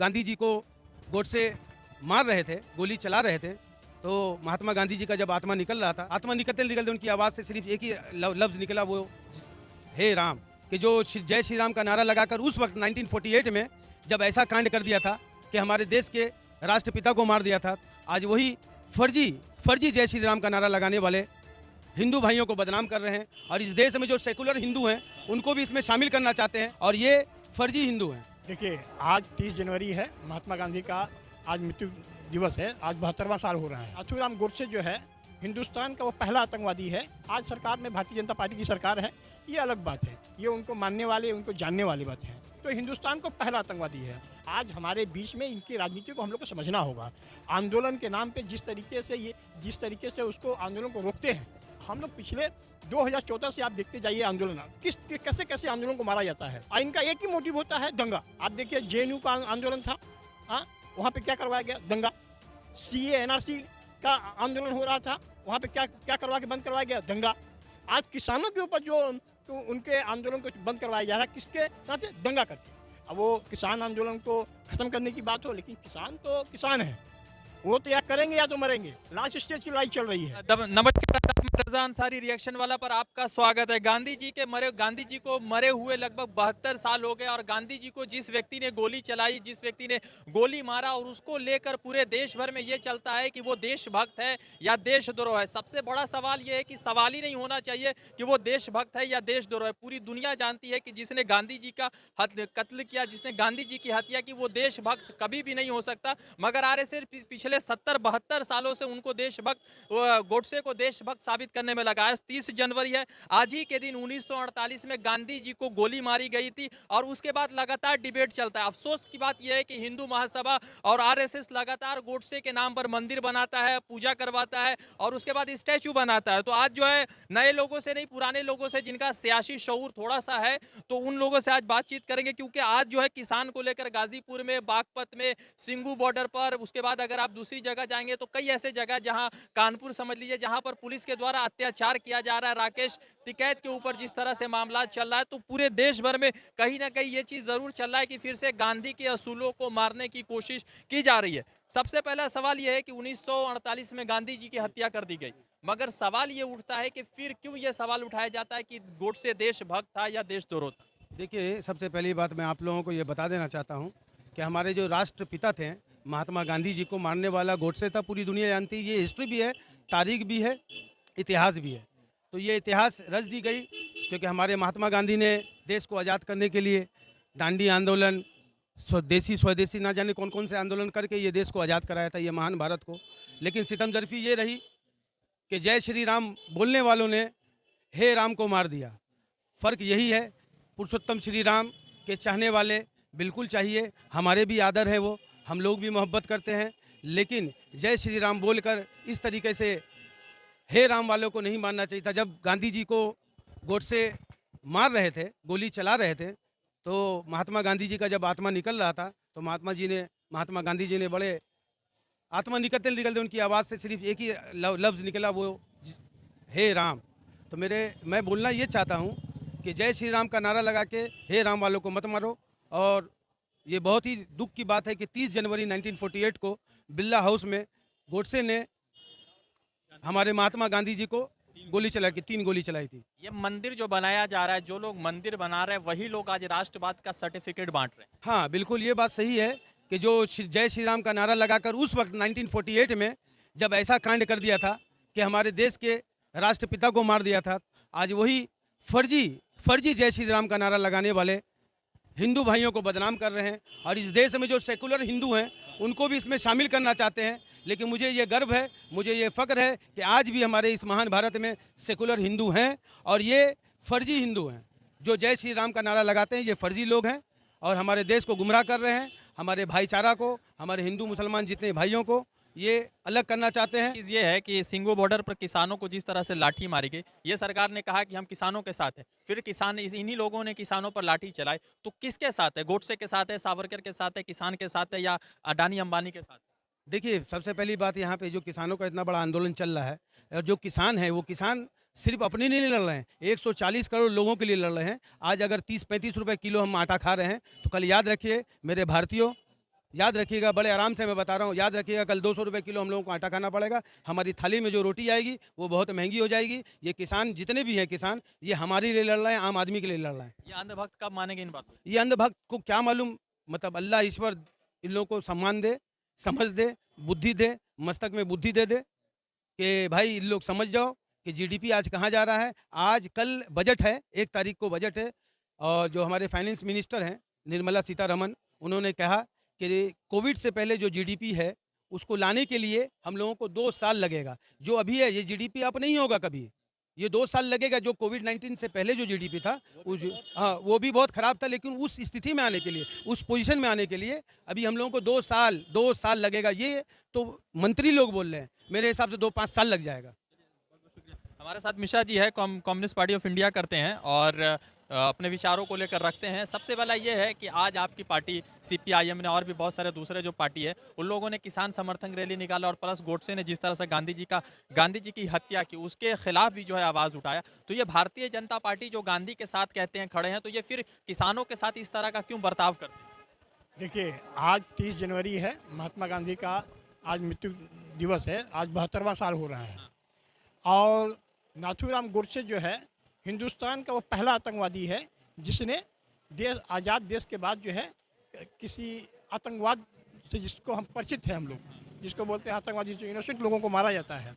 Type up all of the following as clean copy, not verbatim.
गांधी जी को गोडसे मार रहे थे, गोली चला रहे थे, तो महात्मा गांधी जी का जब आत्मा निकल रहा था, आत्मा निकलते निकलते उनकी आवाज़ से सिर्फ एक ही लफ्ज़ निकला, वो हे राम। कि जो जय श्री राम का नारा लगाकर उस वक्त 1948 में जब ऐसा कांड कर दिया था कि हमारे देश के राष्ट्रपिता को मार दिया था, आज वही फर्जी जय श्री राम का नारा लगाने वाले हिंदू भाइयों को बदनाम कर रहे हैं और इस देश में जो सेकुलर हिंदू हैं उनको भी इसमें शामिल करना चाहते हैं और ये फर्जी हिंदू हैं। देखिए, आज 30 जनवरी है, महात्मा गांधी का आज मृत्यु दिवस है। आज 72वां साल हो रहा है। नाथूराम गोडसे जो है हिंदुस्तान का वो पहला आतंकवादी है। आज सरकार में भारतीय जनता पार्टी की सरकार है, ये अलग बात है, ये उनको मानने वाले, उनको जानने वाली बात है। तो हिंदुस्तान को पहला आतंकवादी है। आज हमारे बीच में इनकी राजनीति को हम लोग को समझना होगा। आंदोलन के नाम पे जिस तरीके से उसको आंदोलन को रोकते हैं, हम लोग पिछले 2014 से आप देखते जाइए आंदोलन कैसे आंदोलन को मारा जाता है। और इनका एक ही मोटिव होता है, दंगा। आप देखिए जेएनयू का आंदोलन था, वहाँ पे क्या करवाया गया, दंगा। सीए एनआरसी का आंदोलन हो रहा था, वहाँ पे क्या करवा के बंद करवाया गया, दंगा। आज किसानों के ऊपर जो तो उनके आंदोलन को बंद करवाया जा रहा है, किसके साथ, दंगा करके। अब वो किसान आंदोलन को खत्म करने की बात हो, लेकिन किसान तो किसान है, वो तो या करेंगे या तो मरेंगे। लास्ट स्टेज की लड़ाई चल रही है। नमस्कार, रजा अंसारी रिएक्शन वाला पर आपका स्वागत है। गांधी जी को मरे हुए लगभग 72 साल हो गए और गांधी जी को जिस व्यक्ति ने गोली चलाई, जिस व्यक्ति ने गोली मारा, और उसको लेकर पूरे देश भर में ये चलता है कि वो देशभक्त है या देशद्रोह है। सबसे बड़ा सवाल ये है कि सवाल ही नहीं होना चाहिए कि वो देशभक्त है या देशद्रोह है। पूरी दुनिया जानती है कि जिसने गांधी जी का कत्ल किया, जिसने गांधी जी की हत्या की, वो देशभक्त कभी भी नहीं हो सकता। मगर आरएसएस पिछले 70-72 सालों से उनको देशभक्त, गोडसे को देशभक्त साबित करने में लगा है। 30 जनवरी है, आज ही के दिन 1948 में गांधी जी को गोली मारी गई थी और उसके बाद लगातार डिबेट चलता है। अफसोस की बात यह है कि हिंदू महासभा और आरएसएस लगातार गोडसे के नाम पर मंदिर बनाता है, पूजा करवाता है और उसके बाद स्टैचू बनाता है। तो आज जो है नए लोगों से नहीं, पुराने लोगों से जिनका सियासी शऊर थोड़ा सा है, तो उन लोगों से आज बातचीत करेंगे, क्योंकि आज जो है किसान को लेकर गाजीपुर में, बागपत में, सिंगू बॉर्डर पर, उसके बाद अगर आप दूसरी जगह जाएंगे तो कई ऐसे जगह जहां कानपुर समझ लीजिए, जहां पर पुलिस के द्वारा अत्याचार किया जा रहा है। राकेश टिकैत के ऊपर जिस तरह से मामला चल रहा है, तो पूरे देश भर में कहीं ना कहीं ये चीज जरूर चल रहा है कि फिर से गांधी के असूलों को मारने की कोशिश की जा रही है। सबसे पहला सवाल यह है कि 1948 में गांधी जी की हत्या कर दी गई, मगर सवाल ये उठता है कि फिर क्यों ये सवाल उठाया जाता है कि गोडसे देशभक्त था या देशद्रोह था। देखिए, सबसे पहली बात मैं आप लोगों को ये बता देना चाहता हूँ कि हमारे जो राष्ट्रपिता थे महात्मा गांधी जी को मारने वाला गोडसे था, पूरी दुनिया जानती है। ये हिस्ट्री भी है, तारीख भी है, इतिहास भी है। तो ये इतिहास रच दी गई क्योंकि हमारे महात्मा गांधी ने देश को आज़ाद करने के लिए दांडी आंदोलन, स्वदेशी ना जाने कौन कौन से आंदोलन करके ये देश को आज़ाद कराया था, ये महान भारत को। लेकिन सितमजरफी ये रही कि जय श्री राम बोलने वालों ने हे राम को मार दिया। फ़र्क यही है, पुरुषोत्तम श्री राम के चाहने वाले बिल्कुल चाहिए, हमारे भी आदर है, वो हम लोग भी मोहब्बत करते हैं, लेकिन जय श्री राम बोलकर इस तरीके से हे राम वालों को नहीं मारना चाहिए था। जब गांधी जी को गोडसे मार रहे थे, गोली चला रहे थे, तो महात्मा गांधी जी का जब आत्मा निकल रहा था, तो महात्मा गांधी जी ने बड़े आत्मा निकलते निकलते उनकी आवाज़ से सिर्फ एक ही लफ्ज़ निकला, वो हे राम। तो मैं बोलना ये चाहता हूँ कि जय श्री राम का नारा लगा के हे राम वालों को मत मारो। और ये बहुत ही दुख की बात है कि 30 जनवरी 1948 को बिरला हाउस में गोडसे ने हमारे महात्मा गांधी जी को गोली चला के 3 गोली चलाई थी। ये मंदिर जो बनाया जा रहा है, जो लोग मंदिर बना रहे हैं, वही लोग आज राष्ट्रवाद का सर्टिफिकेट बांट रहे हैं। हाँ, बिल्कुल ये बात सही है कि जो जय श्री राम का नारा लगाकर उस वक्त 1948 में जब ऐसा कांड कर दिया था कि हमारे देश के राष्ट्रपिता को मार दिया था, आज वही फर्जी जय श्री राम का नारा लगाने वाले हिंदू भाइयों को बदनाम कर रहे हैं और इस देश में जो सेकुलर हिंदू हैं उनको भी इसमें शामिल करना चाहते हैं। लेकिन मुझे ये गर्व है, मुझे ये फ़ख्र है कि आज भी हमारे इस महान भारत में सेकुलर हिंदू हैं और ये फर्जी हिंदू हैं। जो जय श्री राम का नारा लगाते हैं ये फर्जी लोग हैं और हमारे देश को गुमराह कर रहे हैं, हमारे भाईचारा को, हमारे हिंदू मुसलमान जितने भाइयों को ये अलग करना चाहते हैं। चीज़ ये है कि सिंगू बॉर्डर पर किसानों को जिस तरह से लाठी मारी गई, ये सरकार ने कहा कि हम किसानों के साथ हैं, फिर इन्हीं लोगों ने किसानों पर लाठी चलाई, तो किसके साथ है? गोडसे के साथ है, सावरकर के साथ है, किसान के साथ है या अडानी अंबानी के साथ? देखिए, सबसे पहली बात यहाँ पे जो किसानों का इतना बड़ा आंदोलन चल रहा है और जो किसान है वो किसान सिर्फ अपने लिए नहीं लड़ रहे हैं, 140 करोड़ लोगों के लिए लड़ रहे हैं। आज अगर 30-35 रुपए किलो हम आटा खा रहे हैं तो कल याद रखिए मेरे भारतीयों याद रखिएगा, बड़े आराम से मैं बता रहा हूँ, याद रखिएगा कल 200 रुपये किलो हम लोगों को आटा खाना पड़ेगा। हमारी थाली में जो रोटी आएगी वो बहुत महंगी हो जाएगी। ये किसान जितने भी हैं किसान, ये हमारे लिए लड़ रहे हैं, आम आदमी के लिए लड़ रहे हैं। ये अंधभक्त कब मानेंगे इन बातों को? ये अंधभक्त को क्या मालूम, मतलब अल्लाह ईश्वर इन लोगों को सम्मान दे, समझ दे, बुद्धि दे, मस्तक में बुद्धि दे कि भाई इन लोग समझ जाओ कि जीडीपी आज कहाँ जा रहा है। आज कल बजट है, 1 तारीख को बजट है, और जो हमारे फाइनेंस मिनिस्टर हैं निर्मला सीतारमन, उन्होंने कहा कि कोविड से पहले जो जीडीपी है उसको लाने के लिए हम लोगों को 2 साल लगेगा। जो अभी है ये जीडीपी अप नहीं होगा कभी, ये 2 साल लगेगा। जो कोविड-19 से पहले जो जीडीपी था उस, हाँ, वो भी बहुत ख़राब था, लेकिन उस स्थिति में आने के लिए, उस पोजीशन में आने के लिए अभी हम लोगों को 2 साल लगेगा। ये तो मंत्री लोग बोल रहे हैं, मेरे हिसाब से 2-5 साल लग जाएगा। हमारे साथ मिश्रा जी है, कम्युनिस्ट पार्टी ऑफ इंडिया करते हैं और अपने विचारों को लेकर रखते हैं। सबसे पहला ये है कि आज आपकी पार्टी सीपीआईएम ने और भी बहुत सारे दूसरे जो पार्टी है उन लोगों ने किसान समर्थन रैली निकाला, और प्लस गोडसे ने जिस तरह से गांधी जी की हत्या की उसके खिलाफ भी जो है आवाज़ उठाया। तो ये भारतीय जनता पार्टी जो गांधी के साथ कहते हैं खड़े हैं, तो ये फिर किसानों के साथ इस तरह का क्यों बर्ताव करते हैं? देखिए, आज 30 जनवरी है, महात्मा गांधी का आज मृत्यु दिवस है। आज 72वां साल हो रहा है। और नाथूराम गोडसे जो है हिंदुस्तान का वो पहला आतंकवादी है जिसने आज़ाद देश के बाद जो है किसी आतंकवाद से, जिसको हम परिचित हैं, हम लोग जिसको बोलते हैं आतंकवादी, जो इनोसेंट लोगों को मारा जाता है,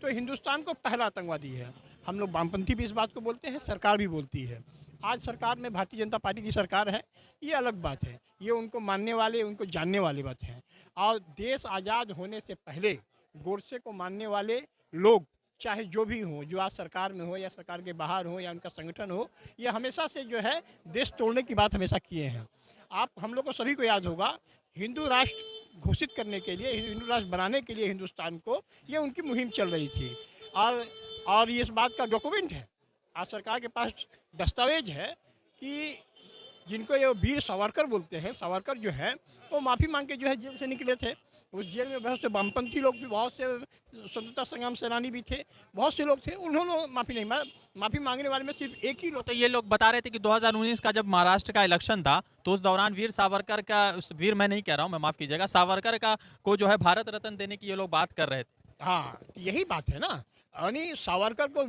तो हिंदुस्तान को पहला आतंकवादी है। हम लोग वामपंथी भी इस बात को बोलते हैं, सरकार भी बोलती है। आज सरकार में भारतीय जनता पार्टी की सरकार है, ये अलग बात है, ये उनको मानने वाले, उनको जानने वाली बात है। और देश आज़ाद होने से पहले गोडसे को मानने वाले लोग, चाहे जो भी हो, जो आज सरकार में हो या सरकार के बाहर हो या उनका संगठन हो, ये हमेशा से जो है देश तोड़ने की बात हमेशा किए हैं। आप हम लोग को सभी को याद होगा, हिंदू राष्ट्र घोषित करने के लिए, हिंदू राष्ट्र बनाने के लिए हिंदुस्तान को, ये उनकी मुहिम चल रही थी। और ये इस बात का डॉक्यूमेंट है, आज सरकार के पास दस्तावेज है कि जिनको ये वीर सावरकर बोलते हैं, सावरकर जो है वो माफ़ी मांग के जो है जेल से निकले थे। उस जेल में बहुत से वामपंथी लोग भी, बहुत से स्वतंत्रता संग्राम सेनानी भी थे, बहुत से लोग थे, उन्होंने माफ़ी नहीं मांगा। माफ़ी मांगने वाले में सिर्फ एक ही लोग। तो ये लोग बता रहे थे कि 2019 का जब महाराष्ट्र का इलेक्शन था तो उस दौरान वीर सावरकर का, वीर मैं नहीं कह रहा हूँ, मैं माफ़ कीजिएगा, सावरकर का को जो है भारत रत्न देने की ये लोग बात कर रहे थे। हाँ, यही बात है ना, यानी सावरकर को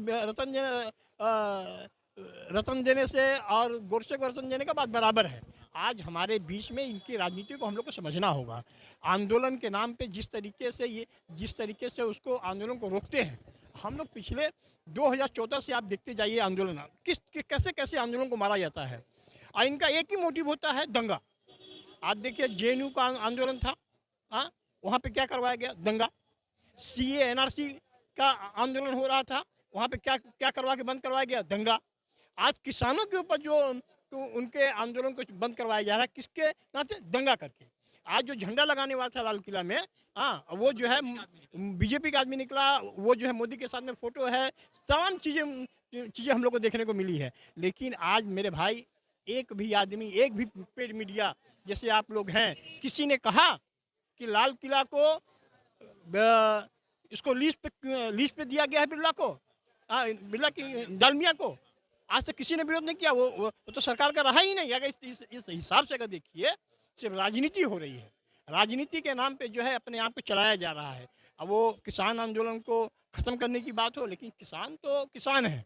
रतन देने से और गोडसे को रतन देने का बात बराबर है। आज हमारे बीच में इनकी राजनीति को हम लोग को समझना होगा। आंदोलन के नाम पे जिस तरीके से उसको आंदोलन को रोकते हैं, हम लोग पिछले 2014 से आप देखते जाइए आंदोलन कैसे आंदोलन को मारा जाता है। और इनका एक ही मोटिव होता है, दंगा। आज देखिए जेएनयू का आंदोलन था, हाँ, वहाँ पे क्या करवाया गया, दंगा। सीए एनआरसी का आंदोलन हो रहा था, वहाँ पे क्या करवा के बंद करवाया गया, दंगा। आज किसानों के ऊपर जो तो उनके आंदोलन को बंद करवाया जा रहा है, किसके नाते, दंगा करके। आज जो झंडा लगाने वाला था लाल किला में, हाँ, वो जो है बीजेपी का आदमी निकला, वो जो है मोदी के साथ में फोटो है, तमाम चीज़ें हम लोग को देखने को मिली है। लेकिन आज मेरे भाई, एक भी आदमी, एक भी पेड मीडिया जैसे आप लोग हैं, किसी ने कहा कि लाल किला को इसको लीज पे दिया गया है बिरला को, बिरला की डालमिया को, आज तक किसी ने विरोध नहीं किया। वो तो सरकार का रहा ही नहीं। अगर इस हिसाब से अगर देखिए, सिर्फ राजनीति हो रही है, राजनीति के नाम पे जो है अपने आप को चलाया जा रहा है। अब वो किसान आंदोलन को ख़त्म करने की बात हो, लेकिन किसान तो किसान है,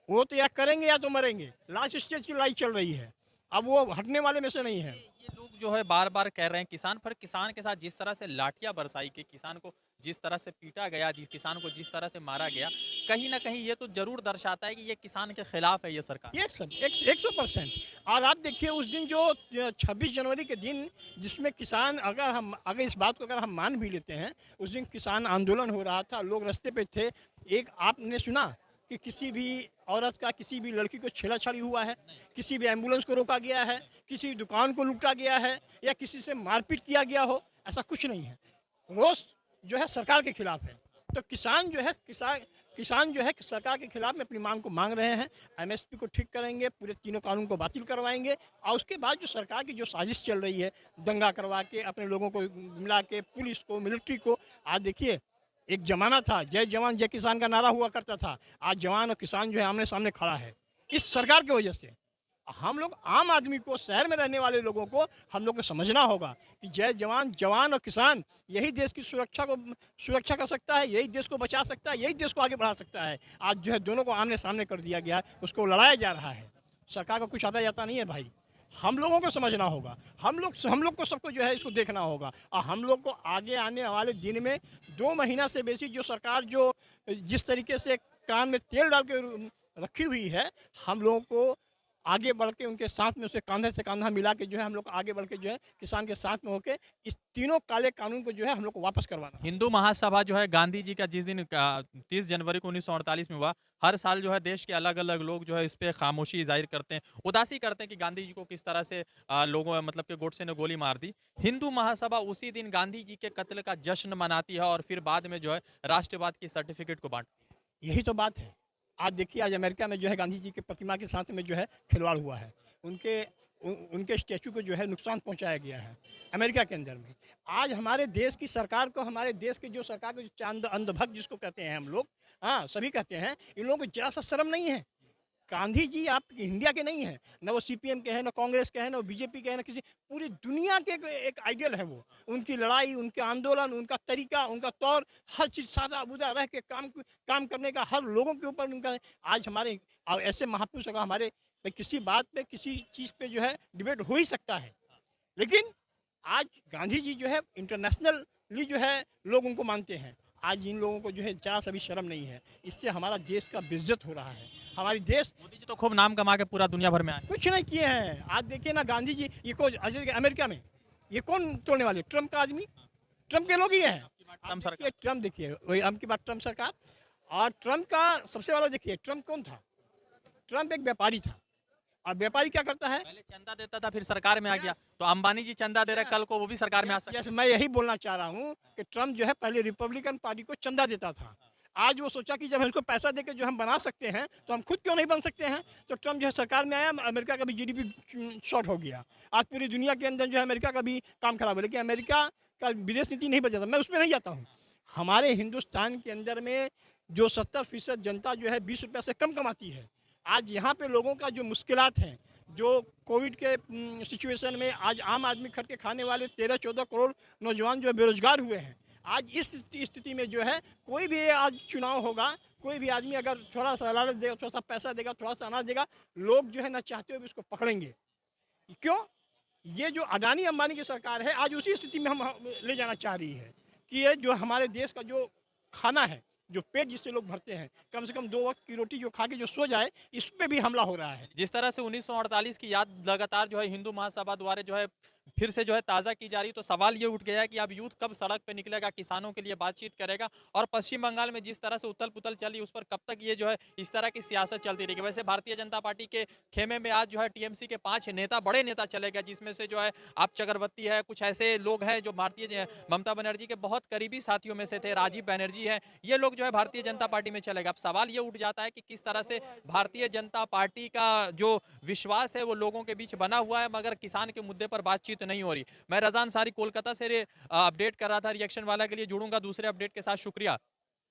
वो तो या करेंगे या तो मरेंगे। लास्ट स्टेज की लड़ाई चल रही है, अब वो हटने वाले में से नहीं है। ये लोग जो है बार बार कह रहे हैं किसान, पर किसान के साथ जिस तरह से लाठियां बरसाई के, किसान को जिस तरह से पीटा गया, किसान को जिस तरह से मारा गया, कहीं ना कहीं ये तो जरूर दर्शाता है कि ये किसान के खिलाफ है ये सरकार। ये सब 100%। और आप देखिए उस दिन जो 26 जनवरी के दिन, जिसमें किसान, अगर इस बात को अगर हम मान भी लेते हैं, उस दिन किसान आंदोलन हो रहा था, लोग रास्ते पे थे। एक आपने सुना कि किसी भी औरत का, किसी भी लड़की को छेड़छाड़ी हुआ है, किसी भी एम्बुलेंस को रोका गया है, किसी दुकान को लूटा गया है, या किसी से मारपीट किया गया हो, ऐसा कुछ नहीं है। रोष जो है सरकार के खिलाफ है। तो किसान जो है सरकार के खिलाफ में अपनी मांग को मांग रहे हैं। एमएसपी को ठीक करेंगे, पूरे तीनों कानून को बातिल करवाएंगे, और उसके बाद जो सरकार की जो साजिश चल रही है, दंगा करवा के अपने लोगों को मिला के, पुलिस को, मिलिट्री को। आज देखिए, एक जमाना था जय जवान जय किसान का नारा हुआ करता था, आज जवान और किसान जो है आमने सामने खड़ा है, इस सरकार की वजह से। हम लोग आम आदमी को, शहर में रहने वाले लोगों को हम लोग को समझना होगा कि जय जवान, जवान और किसान यही देश की सुरक्षा कर सकता है, यही देश को बचा सकता है, यही देश को आगे बढ़ा सकता है। आज जो है दोनों को आमने सामने कर दिया गया है, उसको लड़ाया जा रहा है। सरकार को कुछ आता जाता नहीं है भाई, हम लोगों को समझना होगा, हम लोग को सबको जो है इसको देखना होगा। और हम लोग को आगे आने वाले दिन में 2 महीना से बेसी जो सरकार जो जिस तरीके से कान में तेल डाल के रखी हुई है, हम लोगों को आगे बढ़ के उनके साथ में, उसे कंधे से कंधा मिला के जो है हम लोग आगे बढ़ के जो है किसान के साथ में होके इस तीनों काले कानून को जो है हम लोग को वापस करवाना है। हिंदू महासभा जो है गांधी जी का जिस दिन 30 जनवरी को 1948 में हुआ, हर साल जो है देश के अलग अलग लोग जो है इस पे खामोशी जाहिर करते हैं, उदासी करते हैं कि गांधी जी को किस तरह से लोगों मतलब कि गोडसे ने गोली मार दी। हिंदू महासभा उसी दिन गांधी जी के कत्ल का जश्न मनाती है और फिर बाद में जो है राष्ट्रवाद की सर्टिफिकेट को बांट। यही तो बात है। आज देखिए, आज अमेरिका में जो है गांधी जी की प्रतिमा के साथ में जो है खिलवाड़ हुआ है, उनके स्टैचू को जो है नुकसान पहुंचाया गया है अमेरिका के अंदर में। आज हमारे देश की सरकार को, हमारे देश के जो सरकार को, जो अंधभक्त जिसको कहते हैं हम लोग, हाँ सभी कहते हैं, इन लोगों को जरा सा शर्म नहीं है। गांधी जी आप इंडिया के नहीं हैं, न वो सीपीएम के हैं, न कांग्रेस के हैं, न बीजेपी के हैं, न किसी, पूरी दुनिया के एक आइडियल है वो। उनकी लड़ाई, उनके आंदोलन, उनका तरीका, उनका तौर, हर चीज़ सादा बुदा रह के काम करने का, हर लोगों के ऊपर उनका। आज हमारे ऐसे महापुरुष का हमारे भाई किसी बात पे, किसी चीज़ पे जो है डिबेट हो ही सकता है, लेकिन आज गांधी जी जो है इंटरनेशनली जो है लोग उनको मानते हैं। आज इन लोगों को जो है जरा सा भी शर्म नहीं है, इससे हमारा देश का बेइज्जत हो रहा है। हमारी देश, मोदी जी तो खूब नाम कमा के पूरा दुनिया भर में आए। कुछ नहीं किए हैं। आज देखिए ना, गांधी जी ये को अमेरिका में ये कौन तोड़ने वाले? ट्रम्प का आदमी, ट्रम्प के लोग ही हैं। ट्रम्प सरकार। ट्रम्प देखिए, वही अब की बात ट्रम्प सरकार। और ट्रम्प का सबसे बड़ा देखिए, ट्रम्प कौन था? ट्रम्प एक व्यापारी था। और व्यापारी क्या करता है? पहले चंदा देता था, फिर सरकार में आ गया। तो अंबानी जी चंदा दे रहे, कल को वो भी सरकार में आ सकते हैं। जैसे मैं यही बोलना चाह रहा हूँ कि ट्रम्प जो है पहले रिपब्लिकन पार्टी को चंदा देता था। आज वो सोचा कि जब हम इसको पैसा देकर जो हम बना सकते हैं, तो हम खुद क्यों नहीं बन सकते हैं? तो ट्रम्प जो है सरकार में आया, अमेरिका का भी जीडीपी शॉर्ट हो गया। आज पूरी दुनिया के अंदर जो है अमेरिका का भी काम खराब है, लेकिन अमेरिका का विदेश नीति नहीं बदला। मैं उसमें नहीं जाता हूँ। हमारे हिंदुस्तान के अंदर में जो 70% जनता जो है 20 रुपये से कम कमाती है। आज यहाँ पे लोगों का जो मुश्किलात हैं, जो कोविड के सिचुएशन में आज आम आदमी खा के खाने वाले 13-14 करोड़ नौजवान जो है बेरोजगार हुए हैं। आज इस स्थिति में जो है कोई भी आज चुनाव होगा, कोई भी आदमी अगर थोड़ा सा लालच देगा, थोड़ा सा पैसा देगा, थोड़ा सा अनाज देगा, लोग जो है ना चाहते हुए भी उसको पकड़ेंगे। क्यों? ये जो अडानी अंबानी की सरकार है, आज उसी स्थिति में हम ले जाना चाह रही है कि ये जो हमारे देश का जो खाना है, जो पेट जिससे लोग भरते हैं, कम से कम 2 वक्त की रोटी जो खा के जो सो जाए, इस पे भी हमला हो रहा है। जिस तरह से 1948 की याद लगातार जो है हिंदू महासभा द्वारा जो है फिर से जो है ताज़ा की जा रही, तो सवाल ये उठ गया है कि अब यूथ कब सड़क पे निकलेगा, किसानों के लिए बातचीत करेगा, और पश्चिम बंगाल में जिस तरह से उथल पुथल चली, उस पर कब तक ये जो है इस तरह की सियासत चलती रहेगी। वैसे भारतीय जनता पार्टी के खेमे में आज जो है टीएमसी के 5 नेता, बड़े नेता चले गए, जिसमें से जो है आप चक्रवर्ती है, कुछ ऐसे लोग हैं जो भारतीय ममता बनर्जी के बहुत करीबी साथियों में से थे, राजीव बनर्जी है, ये लोग जो है भारतीय जनता पार्टी में चले गए। अब सवाल ये उठ जाता है कि किस तरह से भारतीय जनता पार्टी का जो विश्वास है वो लोगों के बीच बना हुआ है, मगर किसान के मुद्दे पर बातचीत नहीं हो रही। मैं रज़ा अंसारी कोलकाता से अपडेट कर रहा था रिएक्शन वाला के लिए। जुड़ूंगा दूसरे अपडेट के साथ। शुक्रिया।